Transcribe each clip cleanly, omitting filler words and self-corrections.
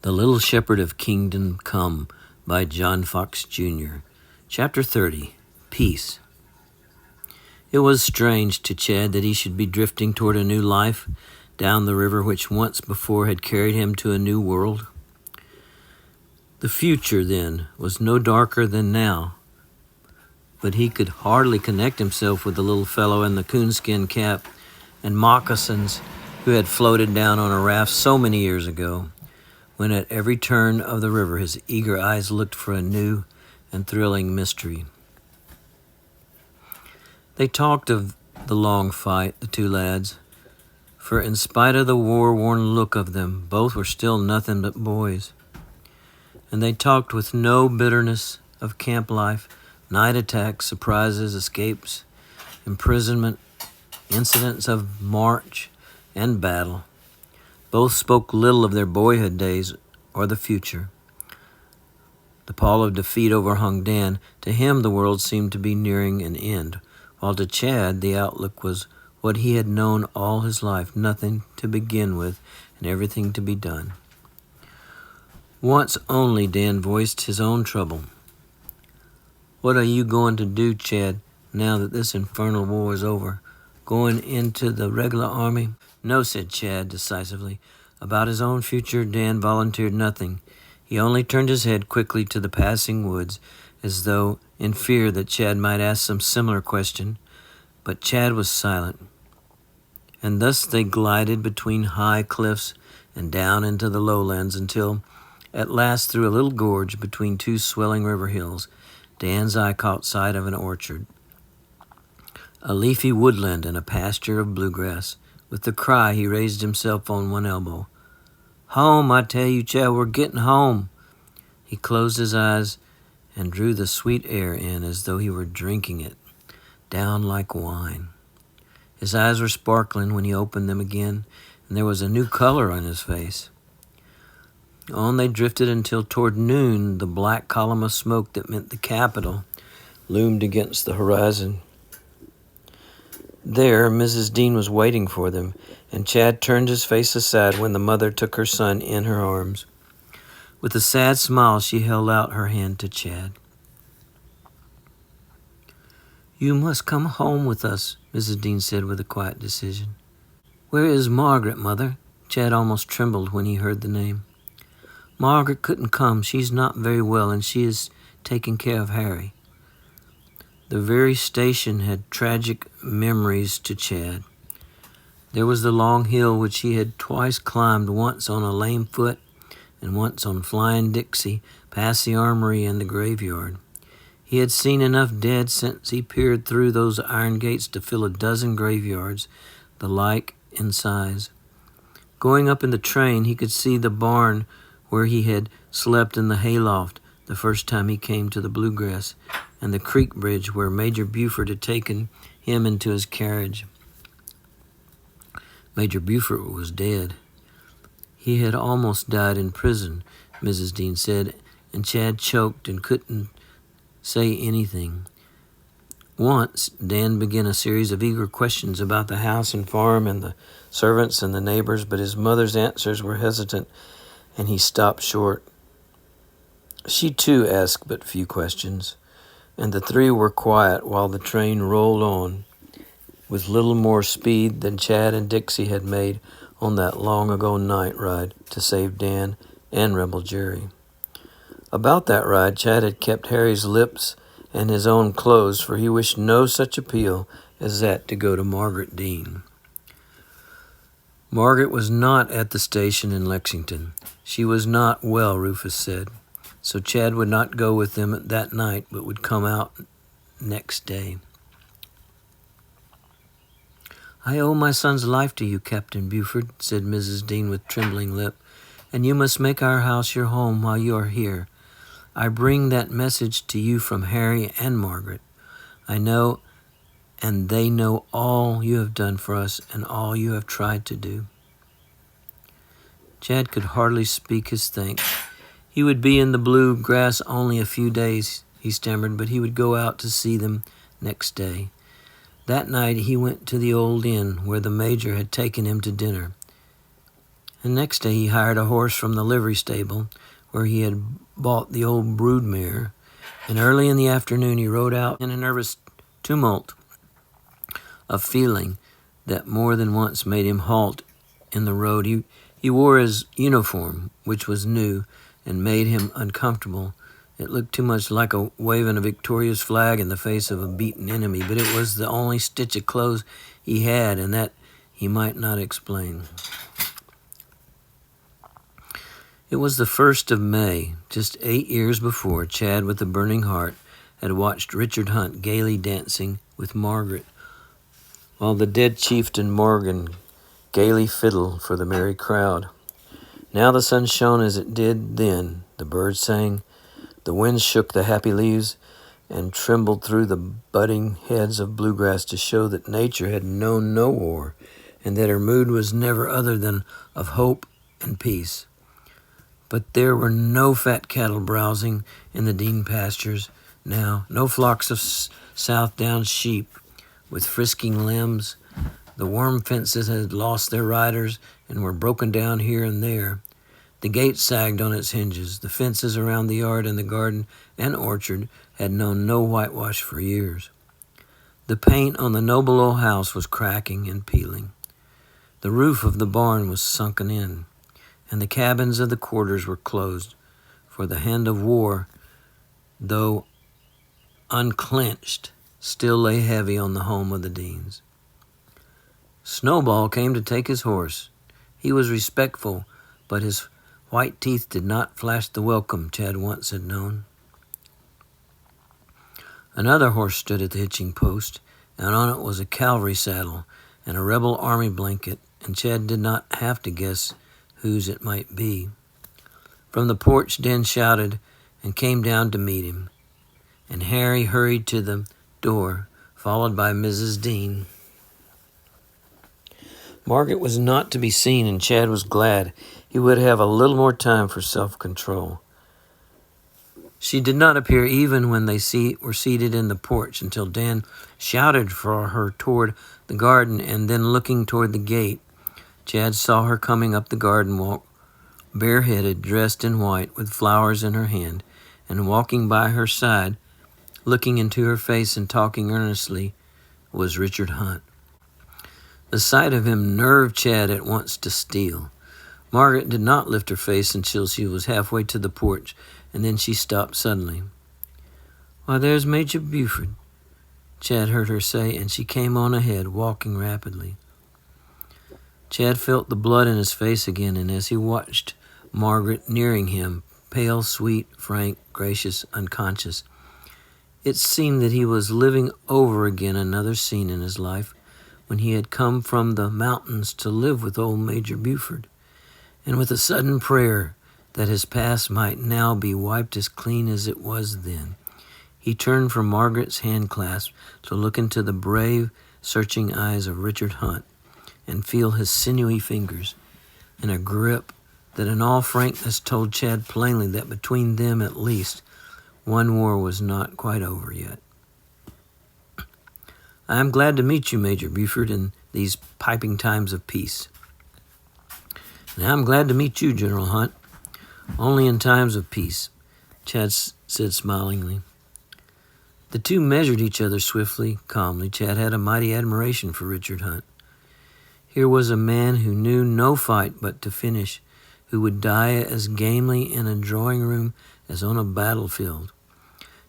The Little Shepherd of Kingdom Come by John Fox Jr. Chapter 30. Peace. It was strange to Chad that he should be drifting toward a new life down the river which once before had carried him to a new world. The future, then, was no darker than now, but he could hardly connect himself with the little fellow in the coonskin cap and moccasins who had floated down on a raft so many years ago, when at every turn of the river his eager eyes looked for a new and thrilling mystery. They talked of the long fight, the two lads, for in spite of the war-worn look of them, both were still nothing but boys. And they talked with no bitterness of camp life, night attacks, surprises, escapes, imprisonment, incidents of march and battle. Both spoke little of their boyhood days or the future. The pall of defeat overhung Dan. To him the world seemed to be nearing an end, while to Chad the outlook was what he had known all his life, nothing to begin with and everything to be done. Once only Dan voiced his own trouble. "What are you going to do, Chad, now that this infernal war is over? Going into the regular army?" "No," said Chad decisively. About his own future, Dan volunteered nothing. He only turned his head quickly to the passing woods, as though in fear that Chad might ask some similar question, but Chad was silent. And thus they glided between high cliffs and down into the lowlands until, at last, through a little gorge between two swelling river hills, Dan's eye caught sight of an orchard, a leafy woodland and a pasture of bluegrass. With the cry, he raised himself on one elbow. "Home, I tell you, Chad, we're getting home." He closed his eyes and drew the sweet air in as though he were drinking it, down like wine. His eyes were sparkling when he opened them again, and there was a new color on his face. On they drifted until toward noon the black column of smoke that meant the capital loomed against the horizon. There, Mrs. Dean was waiting for them, and Chad turned his face aside when the mother took her son in her arms. With a sad smile, she held out her hand to Chad. "You must come home with us," Mrs. Dean said with a quiet decision. "Where is Margaret, Mother?" Chad almost trembled when he heard the name. "Margaret couldn't come. She's not very well, and she is taking care of Harry." The very station had tragic memories to Chad. There was the long hill which he had twice climbed, once on a lame foot and once on Flying Dixie, past the armory and the graveyard. He had seen enough dead since he peered through those iron gates to fill a dozen graveyards, the like in size. Going up in the train, he could see the barn where he had slept in the hayloft the first time he came to the bluegrass, and the creek bridge where Major Buford had taken him into his carriage. Major Buford was dead. He had almost died in prison, Mrs. Dean said, and Chad choked and couldn't say anything. Once, Dan began a series of eager questions about the house and farm and the servants and the neighbors, but his mother's answers were hesitant, and he stopped short. She, too, asked but few questions, and the three were quiet while the train rolled on with little more speed than Chad and Dixie had made on that long-ago night ride to save Dan and Rebel Jerry. About that ride, Chad had kept Harry's lips and his own closed, for he wished no such appeal as that to go to Margaret Dean. Margaret was not at the station in Lexington. She was not well, Rufus said, so Chad would not go with them that night, but would come out next day. "I owe my son's life to you, Captain Buford," said Mrs. Dean with trembling lip, "and you must make our house your home while you are here. I bring that message to you from Harry and Margaret. I know, and they know all you have done for us and all you have tried to do." Chad could hardly speak his thanks. He would be in the blue grass only a few days, he stammered, but he would go out to see them next day. That night he went to the old inn where the Major had taken him to dinner, The next day he hired a horse from the livery stable where he had bought the old brood mare, and early in the afternoon he rode out in a nervous tumult of feeling that more than once made him halt in the road. He wore his uniform, which was new, and made him uncomfortable. It looked too much like waving a victorious flag in the face of a beaten enemy, but it was the only stitch of clothes he had, and that he might not explain. It was the 1st of May, just 8 years before. Chad, with a burning heart, had watched Richard Hunt gaily dancing with Margaret, while the dead chieftain Morgan gaily fiddled for the merry crowd. Now the sun shone as it did then. The birds sang, the wind shook the happy leaves, and trembled through the budding heads of bluegrass to show that nature had known no war, and that her mood was never other than of hope and peace. But there were no fat cattle browsing in the Dean pastures now, no flocks of Southdown sheep with frisking limbs. The worm fences had lost their riders and were broken down here and there. The gate sagged on its hinges. The fences around the yard and the garden and orchard had known no whitewash for years. The paint on the noble old house was cracking and peeling. The roof of the barn was sunken in, and the cabins of the quarters were closed, for the hand of war, though unclenched, still lay heavy on the home of the Deans. Snowball came to take his horse. He was respectful, but his white teeth did not flash the welcome Chad once had known. Another horse stood at the hitching post, and on it was a cavalry saddle and a rebel army blanket, and Chad did not have to guess whose it might be. From the porch, Den shouted and came down to meet him, and Harry hurried to the door, followed by Mrs. Dean. Margaret was not to be seen, and Chad was glad he would have a little more time for self-control. She did not appear even when they were seated in the porch until Dan shouted for her toward the garden, and then looking toward the gate, Chad saw her coming up the garden walk, bareheaded, dressed in white, with flowers in her hand, and walking by her side, looking into her face and talking earnestly, was Richard Hunt. The sight of him nerved Chad at once to steel. Margaret did not lift her face until she was halfway to the porch, and then she stopped suddenly. "Why, there's Major Buford," Chad heard her say, and she came on ahead, walking rapidly. Chad felt the blood in his face again, and as he watched Margaret nearing him, pale, sweet, frank, gracious, unconscious, it seemed that he was living over again another scene in his life when he had come from the mountains to live with old Major Buford, and with a sudden prayer that his past might now be wiped as clean as it was then, he turned from Margaret's hand clasp to look into the brave, searching eyes of Richard Hunt and feel his sinewy fingers in a grip that in all frankness told Chad plainly that between them at least one war was not quite over yet. "I am glad to meet you, Major Buford, in these piping times of peace." "And I'm glad to meet you, General Hunt, only in times of peace," Chad said smilingly. The two measured each other swiftly, calmly. Chad had a mighty admiration for Richard Hunt. Here was a man who knew no fight but to finish, who would die as gamely in a drawing room as on a battlefield.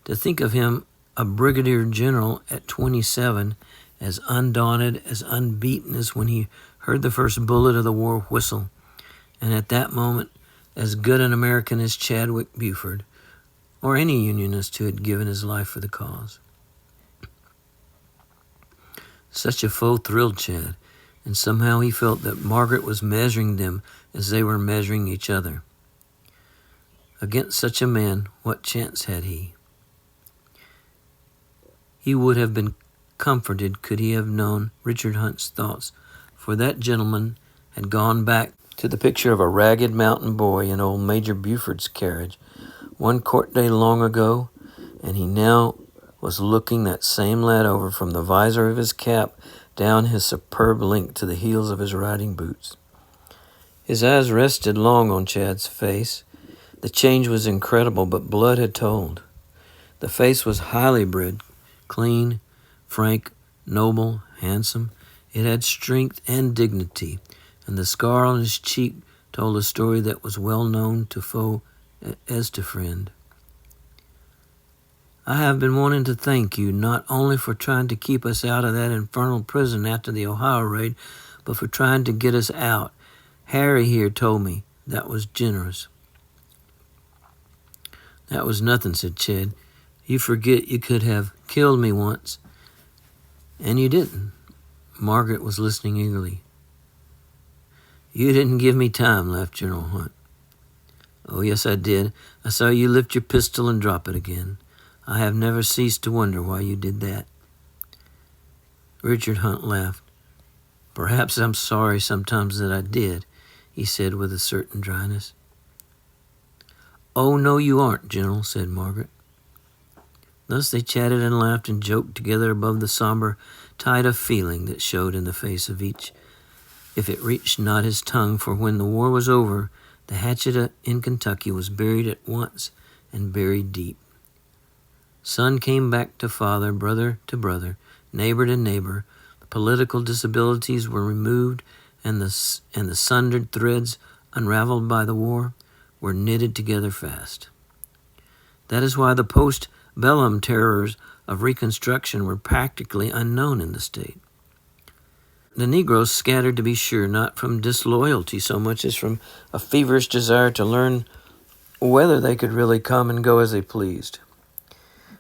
To think of him, a brigadier general at 27, as undaunted, as unbeaten as when he heard the first bullet of the war whistle, and at that moment as good an American as Chadwick Buford, or any Unionist who had given his life for the cause. Such a foe thrilled Chad, and somehow he felt that Margaret was measuring them as they were measuring each other. Against such a man, what chance had he? He would have been comforted could he have known Richard Hunt's thoughts, for that gentleman had gone back to the picture of a ragged mountain boy in old Major Buford's carriage one court day long ago, and he now was looking that same lad over from the visor of his cap down his superb length to the heels of his riding boots. His eyes rested long on Chad's face. The change was incredible, but blood had told. The face was highly bred, clean, frank, noble, handsome. It had strength and dignity, and the scar on his cheek told a story that was well known to foe as to friend. I have been wanting to thank you not only for trying to keep us out of that infernal prison after the Ohio raid, but for trying to get us out. Harry here told me that was generous. That was nothing, said Chad. You forget you could have killed me once. And you didn't. Margaret was listening eagerly. You didn't give me time, laughed General Hunt. Oh, yes, I did. I saw you lift your pistol and drop it again. I have never ceased to wonder why you did that. Richard Hunt laughed. Perhaps I'm sorry sometimes that I did, he said with a certain dryness. Oh, no, you aren't, General, said Margaret. Thus they chatted and laughed and joked together above the somber tide of feeling that showed in the face of each, if it reached not his tongue, for when the war was over, the hatchet in Kentucky was buried at once and buried deep. Son came back to father, brother to brother, neighbor to neighbor. The political disabilities were removed, and the sundered threads, unraveled by the war, were knitted together fast. That is why the post-bellum terrors of Reconstruction were practically unknown in the state. The Negroes scattered, to be sure, not from disloyalty so much as from a feverish desire to learn whether they could really come and go as they pleased.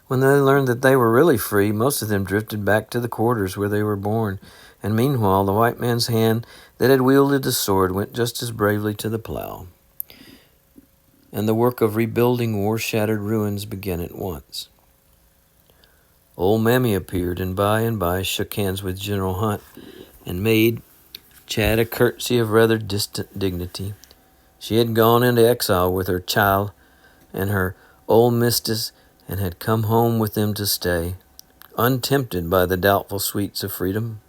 When they learned that they were really free, most of them drifted back to the quarters where they were born, and meanwhile the white man's hand that had wielded the sword went just as bravely to the plow. And the work of rebuilding war-shattered ruins began at once. Old Mammy appeared, and by shook hands with General Hunt, and made Chad a curtsy of rather distant dignity. She had gone into exile with her child and her old mistress, and had come home with them to stay, untempted by the doubtful sweets of freedom.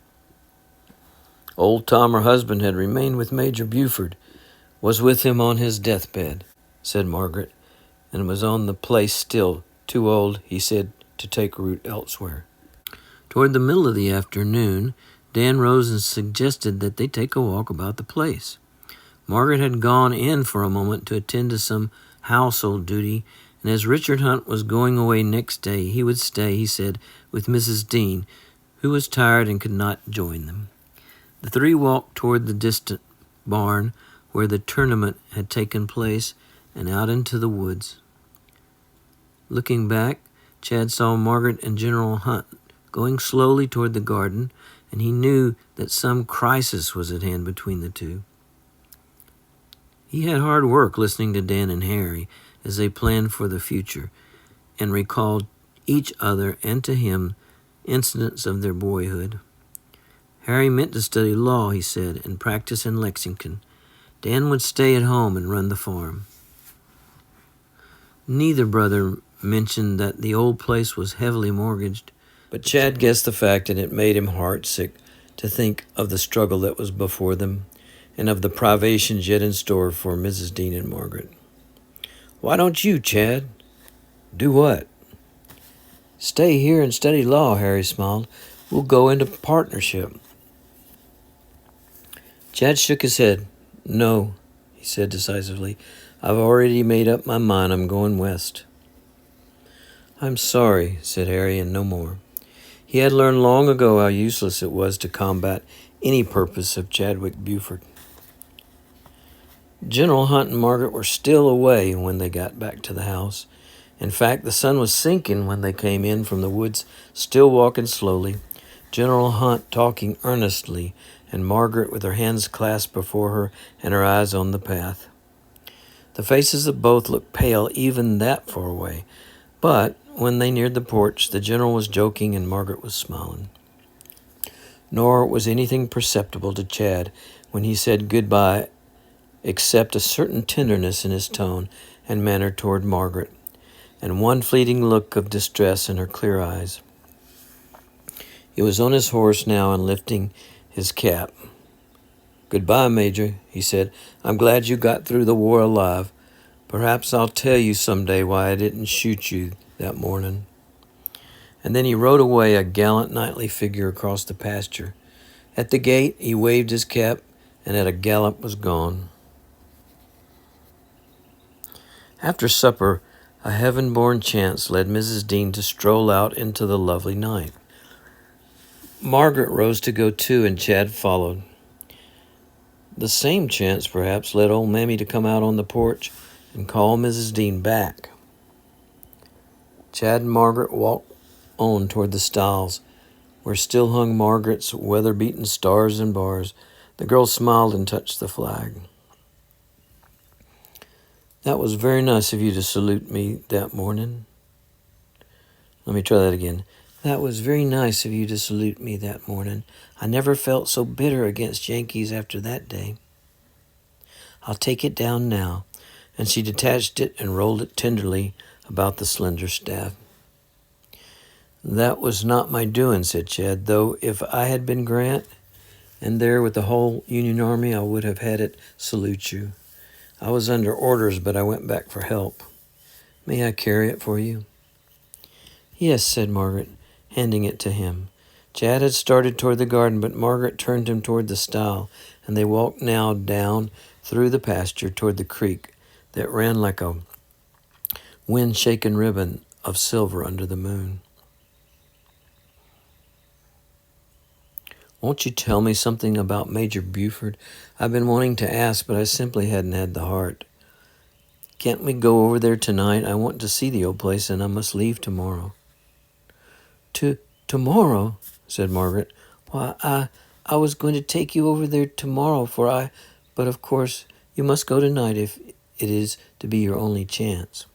Old Tom, her husband, had remained with Major Buford, was with him on his deathbed, said Margaret, and was on the place still, too old, he said, to take root elsewhere. Toward the middle of the afternoon, Dan rose and suggested that they take a walk about the place. Margaret had gone in for a moment to attend to some household duty, and as Richard Hunt was going away next day, he would stay, he said, with Mrs. Dean, who was tired and could not join them. The three walked toward the distant barn where the tournament had taken place and out into the woods. Looking back, Chad saw Margaret and General Hunt going slowly toward the garden, and he knew that some crisis was at hand between the two. He had hard work listening to Dan and Harry as they planned for the future and recalled each other and to him incidents of their boyhood. Harry meant to study law, he said, and practice in Lexington. Dan would stay at home and run the farm. Neither brother mentioned that the old place was heavily mortgaged, but Chad guessed the fact, and it made him heartsick to think of the struggle that was before them and of the privations yet in store for Mrs. Dean and Margaret. Why don't you, Chad? Do what? Stay here and study law, Harry smiled. We'll go into partnership. Chad shook his head. No, he said decisively. I've already made up my mind. I'm going west. I'm sorry, said Harry, and no more. He had learned long ago how useless it was to combat any purpose of Chadwick Buford. General Hunt and Margaret were still away when they got back to the house. In fact, the sun was sinking when they came in from the woods, still walking slowly, General Hunt talking earnestly, and Margaret with her hands clasped before her and her eyes on the path. The faces of both looked pale even that far away, but when they neared the porch, the General was joking and Margaret was smiling. Nor was anything perceptible to Chad when he said goodbye, except a certain tenderness in his tone and manner toward Margaret, and one fleeting look of distress in her clear eyes. He was on his horse now and lifting his cap. "Goodbye, Major," he said. "I'm glad you got through the war alive. Perhaps I'll tell you someday why I didn't shoot you that morning." And then he rode away, a gallant knightly figure across the pasture. At the gate, he waved his cap, and at a gallop was gone. After supper, a heaven-born chance led Mrs. Dean to stroll out into the lovely night. Margaret rose to go too, and Chad followed. The same chance, perhaps, led old Mammy to come out on the porch and call Mrs. Dean back. Chad and Margaret walked on toward the stiles, where still hung Margaret's weather-beaten stars and bars. The girl smiled and touched the flag. "That was very nice of you to salute me that morning." Let me try that again. "That was very nice of you to salute me that morning. I never felt so bitter against Yankees after that day. I'll take it down now." And she detached it and rolled it tenderly about the slender staff. "That was not my doing," said Chad, "though if I had been Grant and there with the whole Union Army, I would have had it salute you. I was under orders, but I went back for help. May I carry it for you?" "Yes," said Margaret, handing it to him. Chad had started toward the garden, but Margaret turned him toward the stile, and they walked now down through the pasture toward the creek that ran like a wind-shaken ribbon of silver under the moon. "Won't you tell me something about Major Buford? I've been wanting to ask, but I simply hadn't had the heart. Can't we go over there tonight? I want to see the old place, and I must leave tomorrow." Tomorrow?" said Margaret. "Why, I was going to take you over there tomorrow, but of course you must go tonight if it is to be your only chance."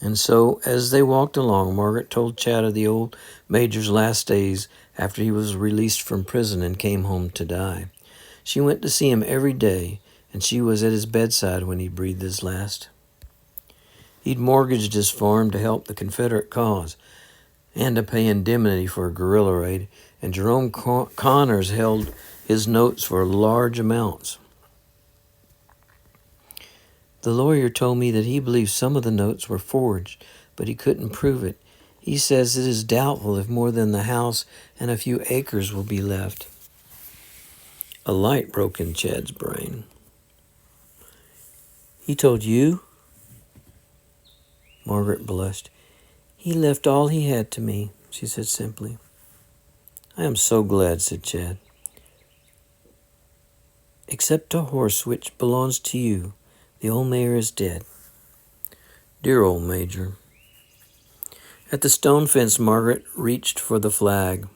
And so, as they walked along, Margaret told Chad of the old Major's last days after he was released from prison and came home to die. She went to see him every day, and she was at his bedside when he breathed his last. He'd mortgaged his farm to help the Confederate cause and to pay indemnity for a guerrilla raid, and Jerome Connors held his notes for large amounts. The lawyer told me that he believes some of the notes were forged, but he couldn't prove it. He says it is doubtful if more than the house and a few acres will be left. A light broke in Chad's brain. "He told you?" Margaret blushed. "He left all he had to me," she said simply. "I am so glad," said Chad. "Except a horse which belongs to you. The old mayor is dead." "Dear old Major." At the stone fence, Margaret reached for the flag.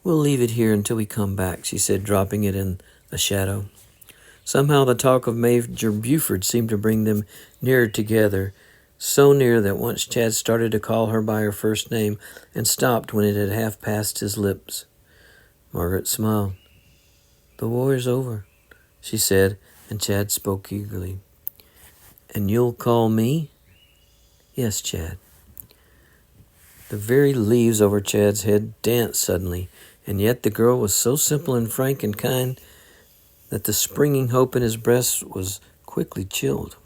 "We'll leave it here until we come back," she said, dropping it in the shadow. Somehow the talk of Major Buford seemed to bring them nearer together, so near that once Chad started to call her by her first name and stopped when it had half passed his lips. Margaret smiled. "The war is over," she said, and Chad spoke eagerly. "And you'll call me?" "Yes, Chad." The very leaves over Chad's head danced suddenly, and yet the girl was so simple and frank and kind that the springing hope in his breast was quickly chilled.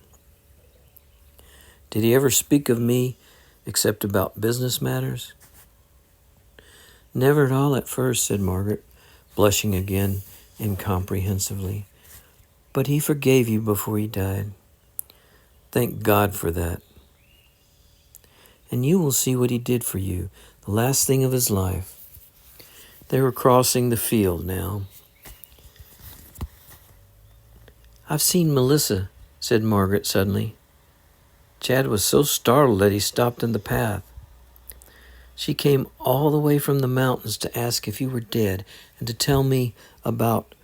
"Did he ever speak of me except about business matters?" "Never at all at first," said Margaret, blushing again incomprehensively. "But he forgave you before he died." "Thank God for that." "And you will see what he did for you, the last thing of his life." They were crossing the field now. "I've seen Melissa," said Margaret suddenly. Chad was so startled that he stopped in the path. "She came all the way from the mountains to ask if you were dead and to tell me about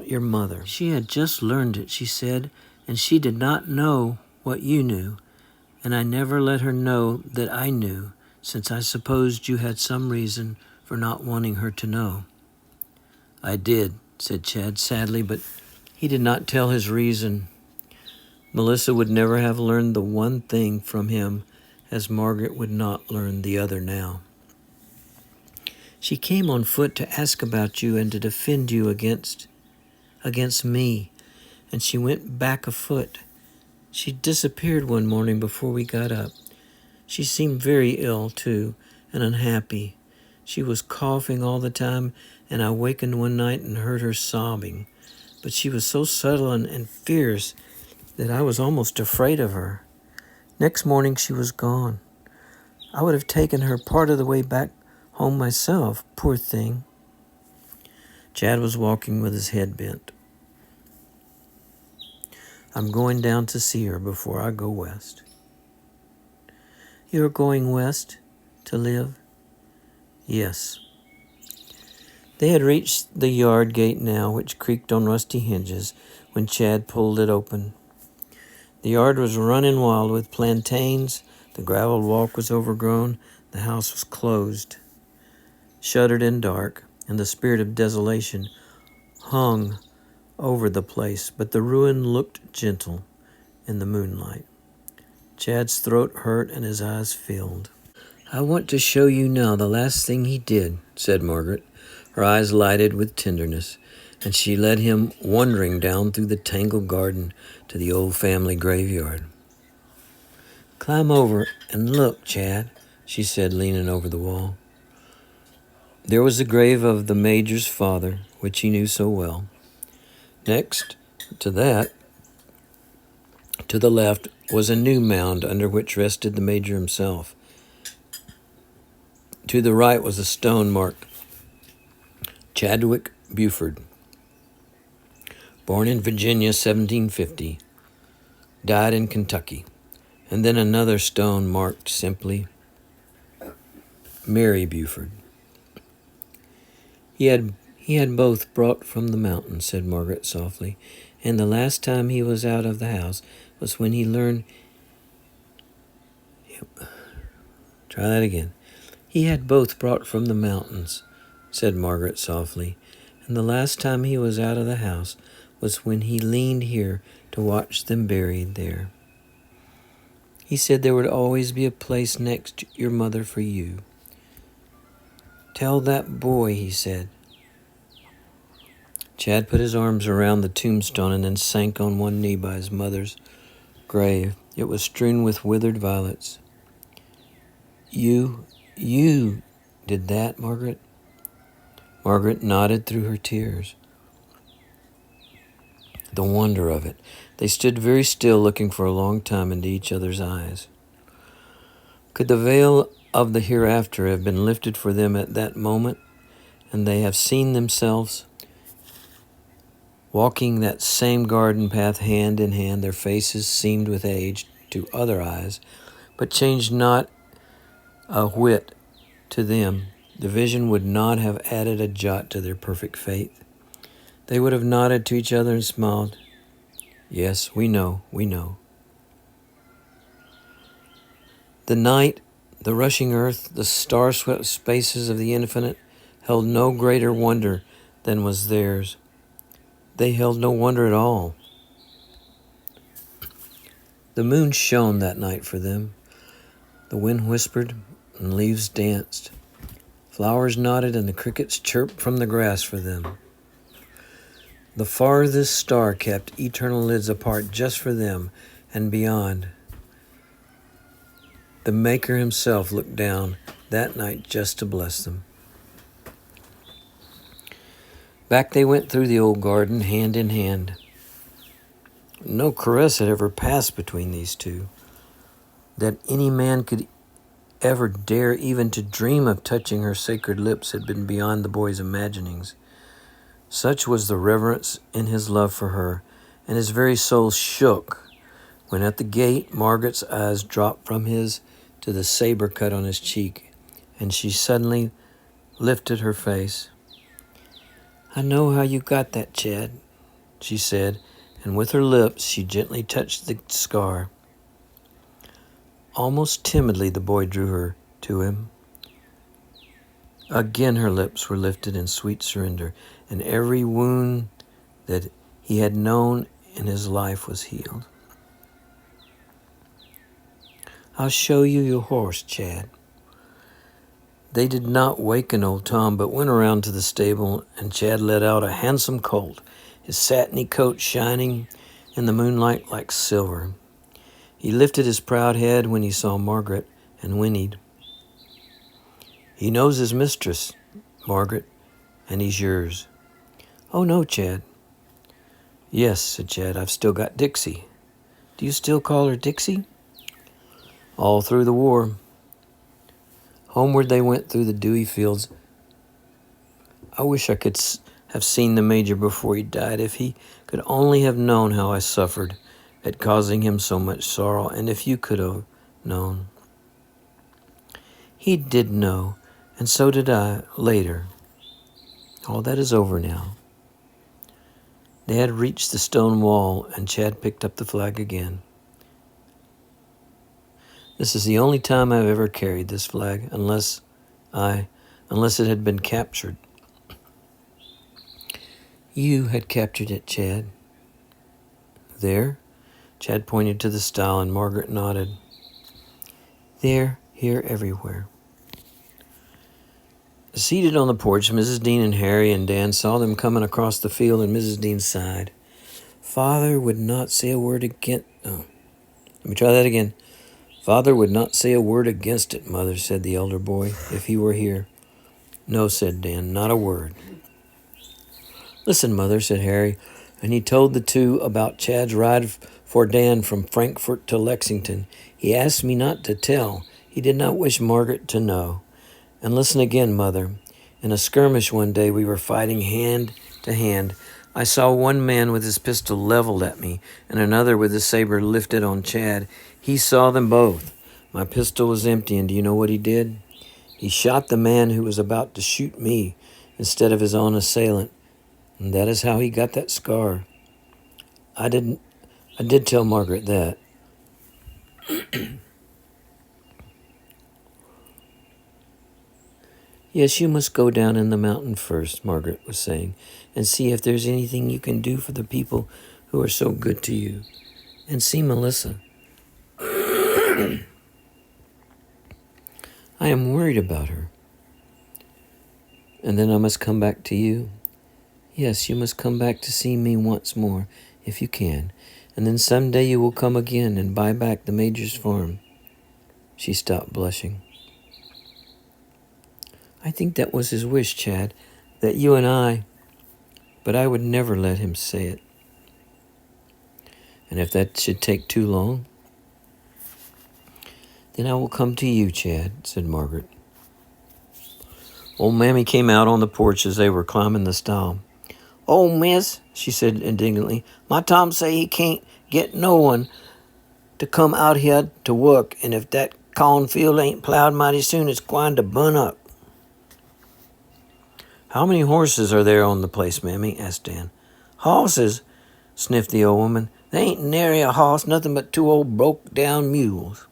your mother. She had just learned it," she said, "and she did not know what you knew, and I never let her know that I knew, since I supposed you had some reason for not wanting her to know." "I did," said Chad sadly, but he did not tell his reason. Melissa would never have learned the one thing from him, as Margaret would not learn the other now. "She came on foot to ask about you and to defend you against against me, and she went back afoot. She disappeared one morning before we got up. She seemed very ill, too, and unhappy. She was coughing all the time, and I wakened one night and heard her sobbing. But she was so subtle and fierce that I was almost afraid of her. Next morning she was gone. I would have taken her part of the way back home myself, poor thing. Chad was walking with his head bent. I'm going down to see her before I go west. You're going west to live? Yes. They had reached the yard gate now, which creaked on rusty hinges, when Chad pulled it open. The yard was running wild with plantains. The gravel walk was overgrown. The house was closed, shuttered and dark, and the spirit of desolation hung over the place, but the ruin looked gentle in the moonlight. Chad's throat hurt and his eyes filled. I want to show you now the last thing he did, said Margaret. Her eyes lighted with tenderness, and she led him wandering down through the tangled garden to the old family graveyard. Climb over and look, Chad, she said, leaning over the wall. There was the grave of the Major's father, which he knew so well. Next to that, to the left, was a new mound under which rested the Major himself. To the right was a stone marked Chadwick Buford, born in Virginia 1750, died in Kentucky, and then another stone marked simply Mary Buford. He had both brought from the mountain, said Margaret softly, and the last time he was out of the house was when he learned... Try that again. He had both brought from the mountains, said Margaret softly, and the last time he was out of the house was when he leaned here to watch them buried there. He said there would always be a place next your mother for you. Tell that boy, he said. Chad put his arms around the tombstone and then sank on one knee by his mother's grave. It was strewn with withered violets. You did that, Margaret? Margaret nodded through her tears. The wonder of it. They stood very still, looking for a long time into each other's eyes. Could the veil of the hereafter have been lifted for them at that moment, and they have seen themselves walking that same garden path hand in hand? Their faces seemed with age to other eyes, but changed not a whit to them. The vision would not have added a jot to their perfect faith. They would have nodded to each other and smiled. Yes, we know. The night, the rushing earth, the star-swept spaces of the infinite held no greater wonder than was theirs. They held no wonder at all. The moon shone that night for them. The wind whispered and leaves danced. Flowers nodded and the crickets chirped from the grass for them. The farthest star kept eternal lids apart just for them, and beyond. The Maker himself looked down that night just to bless them. Back they went through the old garden, hand in hand. No caress had ever passed between these two, that any man could ever dare even to dream of touching her sacred lips had been beyond the boy's imaginings. Such was the reverence in his love for her, and his very soul shook when at the gate Margaret's eyes dropped from his to the saber cut on his cheek, and she suddenly lifted her face. I know how you got that, Chad, she said, and with her lips she gently touched the scar. Almost timidly the boy drew her to him. Again her lips were lifted in sweet surrender, and every wound that he had known in his life was healed. I'll show you your horse, Chad. They did not waken old Tom, but went around to the stable, and Chad led out a handsome colt. his satiny coat shining in the moonlight like silver. He lifted his proud head when he saw Margaret and whinnied. "He knows his mistress, Margaret, and he's yours." "Oh, no, Chad." "Yes," said Chad, "I've still got Dixie." "Do you still call her Dixie?" "All through the war." Homeward they went through the dewy fields. I wish I could have seen the Major before he died. If he could only have known how I suffered at causing him so much sorrow, and if you could have known. He did know, and so did I later. All that is over now. They had reached the stone wall, and Chad picked up the flag again. "This is the only time I've ever carried this flag, unless it had been captured." "You had captured it, Chad." "There?" Chad pointed to the stile, and Margaret nodded. "There, here, everywhere." Seated on the porch, Mrs. Dean and Harry and Dan saw them coming across the field, and Mrs. Dean sighed. "Father would not say a word against..." Oh, let me try that again. "Father would not say a word against it, Mother," said the elder boy, "if he were here." "No," said Dan, "not a word." "Listen, Mother," said Harry, and he told the two about Chad's ride for Dan from Frankfort to Lexington. "He asked me not to tell. He did not wish Margaret to know. And listen again, Mother. In a skirmish one day we were fighting hand to hand. I saw one man with his pistol leveled at me and another with his saber lifted on Chad. He saw them both. My pistol was empty, and do you know what he did? He shot the man who was about to shoot me instead of his own assailant. And that is how he got that scar. I did tell Margaret that." "Yes, you must go down in the mountain first," Margaret was saying, "and see if there's anything you can do for the people who are so good to you. And see Melissa. I am worried about her." "And then I must come back to you?" "Yes, you must come back to see me once more, if you can. And then someday you will come again and buy back the Major's farm." She stopped, blushing. "I think that was his wish, Chad, that you and I... But I would never let him say it." "And if that should take too long?" "Then I will come to you, Chad," said Margaret. Old Mammy came out on the porch as they were climbing the stile. "Oh, miss," she said indignantly, "my Tom say he can't get no one to come out here to work, and if that cornfield ain't plowed mighty soon, it's gwine to burn up." "How many horses are there on the place, Mammy?" asked Dan. "Hosses," sniffed the old woman. "They ain't nary a hoss, nothing but two old broke-down mules."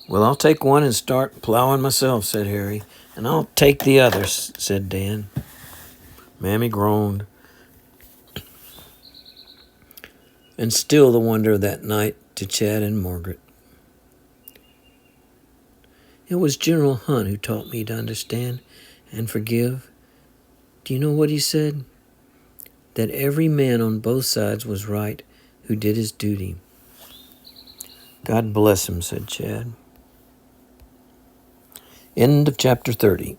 "Well, I'll take one and start plowing myself," said Harry. "And I'll take the other," said Dan. Mammy groaned. And still the wonder of that night to Chad and Margaret. "It was General Hunt who taught me to understand and forgive. Do you know what he said? That every man on both sides was right who did his duty." "God bless him," said Chad. End of chapter 30.